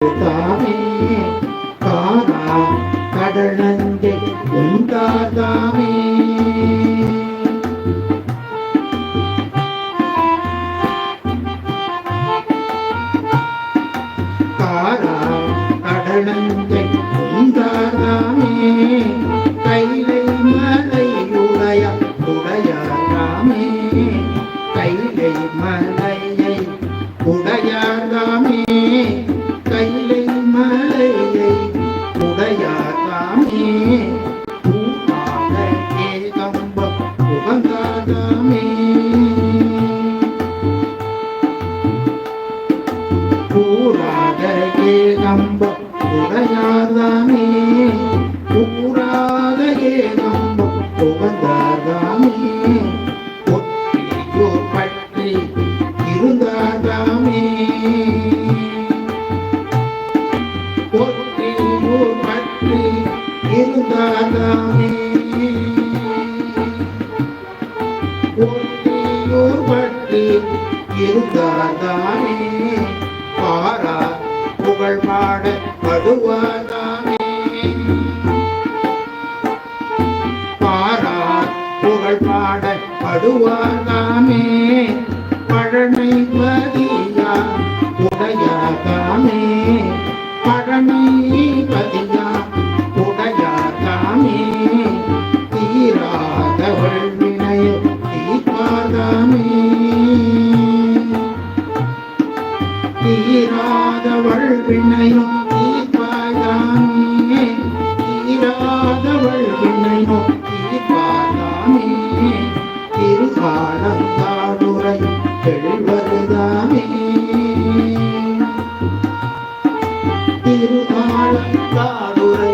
தாமே காணா கடல் நஞ்சை உண்டாதாமே காணா கடல் நஞ்சை உண்டாதாமே கைலை மலை உடையாதாமே கைலை மலையை உடையாதாமே கைலை மலையை உடையாதாமே பூமாக ஏகம்பம் உகந்தாதாமே பூராக ஏகம்பம் உடையாதாமே பூராக ஏகம்பம் உகந்தாதாமே ஒற்றியூர் பற்றி இருந்தாதாமே ஒற்றியூர் பற்றி இருந்தாதாமே ஒற்றியூர் பற்றி இருந்தாதாமே பாரா புகழ் பாட படுவாதாமே பாரா புகழ் பாட படுவாதாமே பழமை பதியா உடையாதாமே பழமை பதியா உடையாதாமே தீராதவள் வினையோ தீர்ப்பாதாமே தீராதவள் வினையோ தீர்ப்பாதாமே தீராதவள் வினையோ தீர்ப்பாதாமே திருகாலங்காடுரை எழுவருதாமே திருகாலங்காடுரை